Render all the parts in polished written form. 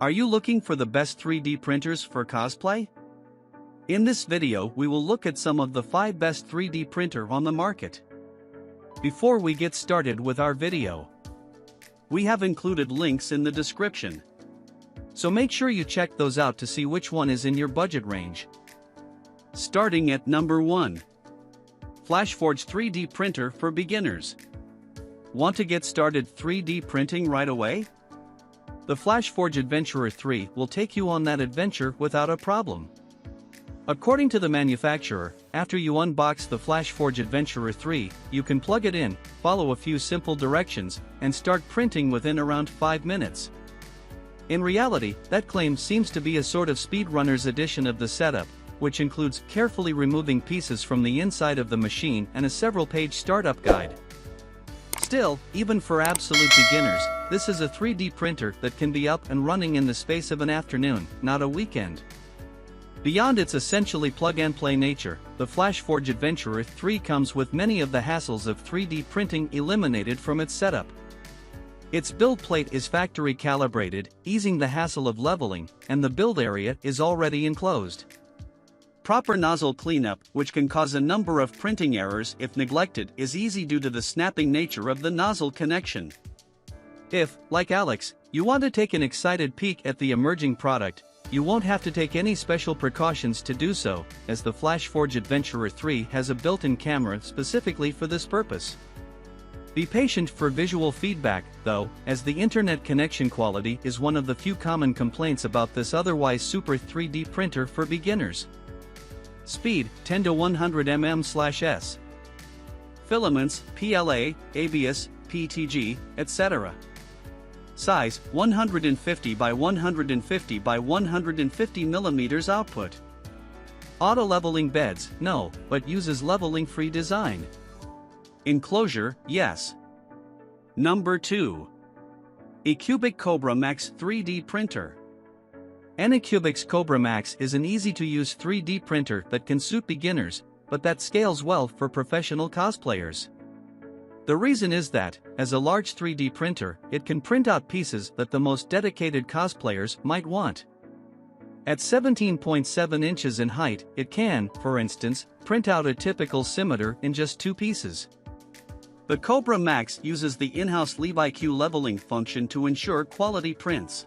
Are you looking for the best 3D printers for cosplay? In this video we will look at some of the 5 best 3D printer on the market. Before we get started with our video, we have included links in the description. So make sure you check those out to see which one is in your budget range. Starting at number 1. FlashForge 3D Printer for Beginners. Want to get started 3D printing right away? The FlashForge Adventurer 3 will take you on that adventure without a problem. According to the manufacturer, after you unbox the FlashForge Adventurer 3, you can plug it in, follow a few simple directions, and start printing within around 5 minutes. In reality, that claim seems to be a sort of speedrunner's edition of the setup, which includes carefully removing pieces from the inside of the machine and a several-page startup guide. Still, even for absolute beginners, this is a 3D printer that can be up and running in the space of an afternoon, not a weekend. Beyond its essentially plug-and-play nature, the FlashForge Adventurer 3 comes with many of the hassles of 3D printing eliminated from its setup. Its build plate is factory calibrated, easing the hassle of leveling, and the build area is already enclosed. Proper nozzle cleanup, which can cause a number of printing errors if neglected, is easy due to the snapping nature of the nozzle connection. If, like Alex, you want to take an excited peek at the emerging product, you won't have to take any special precautions to do so, as the FlashForge Adventurer 3 has a built-in camera specifically for this purpose. Be patient for visual feedback, though, as the internet connection quality is one of the few common complaints about this otherwise super 3D printer for beginners. Speed, 10 to 100 mm/s. Filaments, PLA, ABS, PTG, etc. Size, 150 by 150 by 150 mm output. Auto-leveling beds, no, but uses leveling-free design. Enclosure, yes. Number 2. ycubic Cobra Max 3D Printer. ycubic Cobra Max is an easy-to-use 3D printer that can suit beginners, but that scales well for professional cosplayers. The reason is that, as a large 3D printer, it can print out pieces that the most dedicated cosplayers might want. At 17.7 inches in height, it can, for instance, print out a typical scimitar in just 2 pieces. The Cobra Max uses the in-house LeviQ leveling function to ensure quality prints.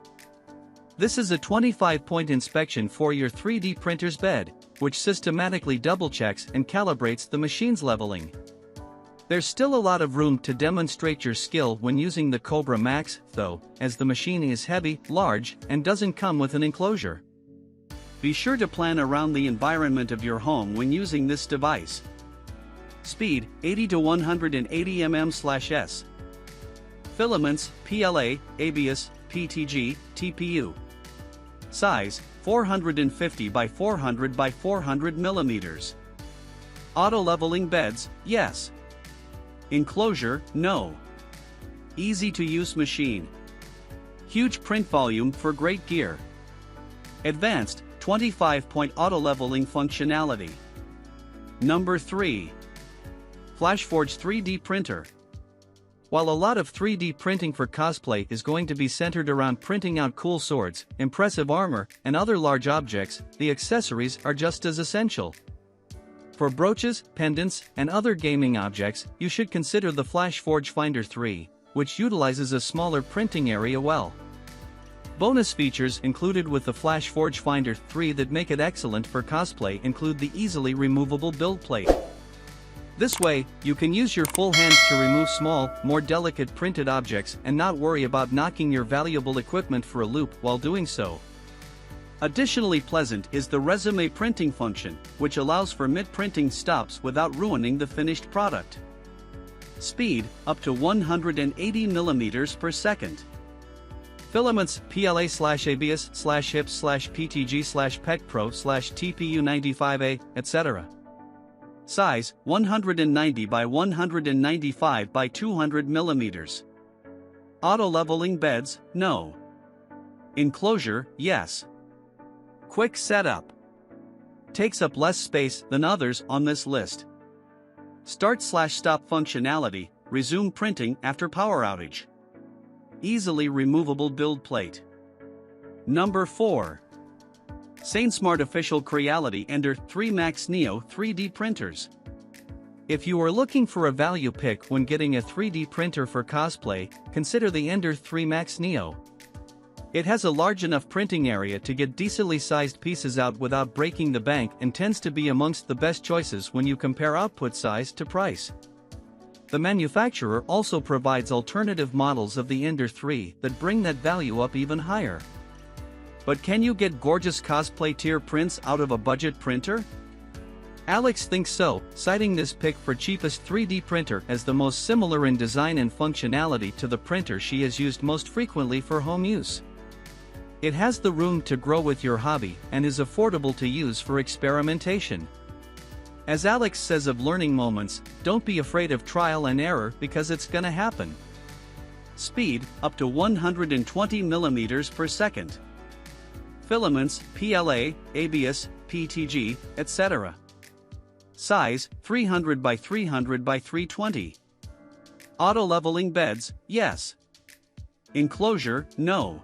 This is a 25-point inspection for your 3D printer's bed, which systematically double-checks and calibrates the machine's leveling. There's still a lot of room to demonstrate your skill when using the Cobra Max, though, as the machine is heavy, large, and doesn't come with an enclosure. Be sure to plan around the environment of your home when using this device. Speed, 80 to 180 mm/s. Filaments, PLA, ABS, PTG, TPU. Size, 450 by 400 by 400 mm. Auto-leveling beds, yes. Enclosure, no. Easy-to-use machine. Huge print volume for great gear. Advanced, 25-point auto-leveling functionality. Number 3. FlashForge 3D Printer. While a lot of 3D printing for cosplay is going to be centered around printing out cool swords, impressive armor, and other large objects, the accessories are just as essential. For brooches, pendants, and other gaming objects, you should consider the FlashForge Finder 3, which utilizes a smaller printing area well. Bonus features included with the FlashForge Finder 3 that make it excellent for cosplay include the easily removable build plate. This way, you can use your full hands to remove small, more delicate printed objects and not worry about knocking your valuable equipment for a loop while doing so. Additionally pleasant is the resume printing function, which allows for mid-printing stops without ruining the finished product. Speed, up to 180 mm/s. Filaments, PLA/ABS/HIPS/PTG/PEC Pro/TPU95A, etc. Size, 190 by 195 by 200 mm. Auto-leveling beds, no. Enclosure, yes. Quick setup. Takes up less space than others on this list. Start/stop functionality, resume printing after power outage. Easily removable build plate. Number 4. SainSmart Official Creality Ender 3 Max Neo 3D Printers. If you are looking for a value pick when getting a 3D printer for cosplay, consider the Ender 3 Max Neo. It has a large enough printing area to get decently sized pieces out without breaking the bank and tends to be amongst the best choices when you compare output size to price. The manufacturer also provides alternative models of the Ender 3 that bring that value up even higher. But can you get gorgeous cosplay tier prints out of a budget printer? Alex thinks so, citing this pick for cheapest 3D printer as the most similar in design and functionality to the printer she has used most frequently for home use. It has the room to grow with your hobby and is affordable to use for experimentation. As Alex says of learning moments, don't be afraid of trial and error because it's gonna happen. Speed, up to 120 mm per second. Filaments, PLA, ABS, PTG, etc. Size, 300 by 300 by 320. Auto-leveling beds, yes. Enclosure, no.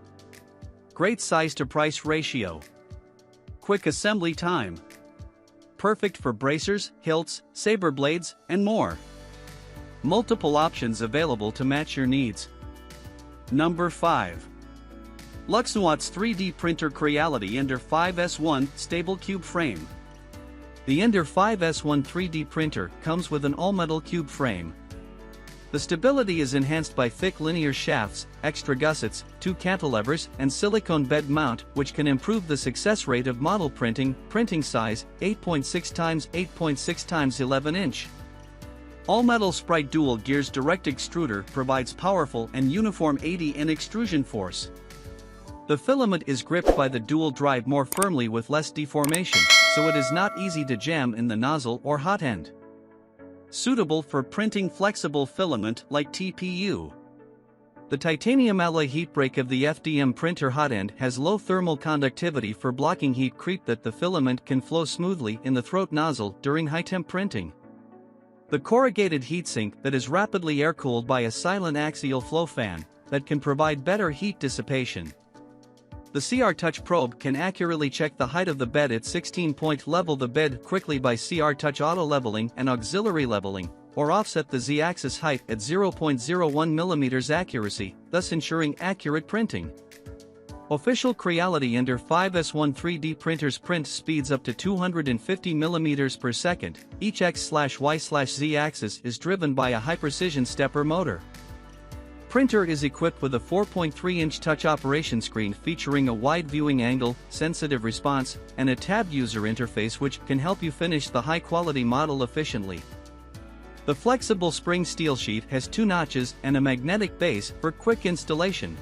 Great size to price ratio. Quick assembly time. Perfect for bracers, hilts, saber blades, and more. Multiple options available to match your needs. Number 5. Luxnwatts 3D Printer Creality Ender 5S1 Stable Cube Frame. The Ender 5S1 3D printer comes with an all-metal cube frame. The stability is enhanced by thick linear shafts, extra gussets, 2 cantilevers, and silicone bed mount, which can improve the success rate of model printing. Printing size, 8.6 x 8.6 x 11 inch. All-metal Sprite Dual Gears Direct Extruder provides powerful and uniform ADN extrusion force. The filament is gripped by the dual drive more firmly with less deformation, so it is not easy to jam in the nozzle or hot end. Suitable for printing flexible filament like TPU. The titanium alloy heat break of the FDM printer hot end has low thermal conductivity for blocking heat creep that the filament can flow smoothly in the throat nozzle during high-temp printing. The corrugated heatsink that is rapidly air-cooled by a silent axial flow fan that can provide better heat dissipation. The CR Touch probe can accurately check the height of the bed at 16-point, level the bed quickly by CR Touch auto leveling and auxiliary leveling, or offset the Z-axis height at 0.01 mm accuracy, thus ensuring accurate printing. Official Creality Ender 5S1 3D printers print speeds up to 250 mm per second. Each X/Y/Z axis is driven by a high-precision stepper motor. Printer is equipped with a 4.3-inch touch operation screen featuring a wide viewing angle, sensitive response, and a tab user interface which can help you finish the high-quality model efficiently. The flexible spring steel sheet has 2 notches and a magnetic base for quick installation.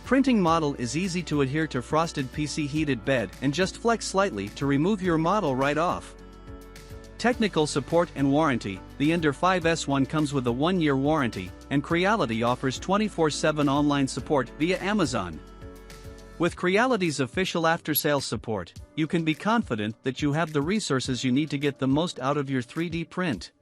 Printing model is easy to adhere to frosted PC heated bed and just flex slightly to remove your model right off. Technical support and warranty. The Ender 5S1 comes with a 1-year warranty, and Creality offers 24/7 online support via Amazon. With Creality's official after-sales support, you can be confident that you have the resources you need to get the most out of your 3D print.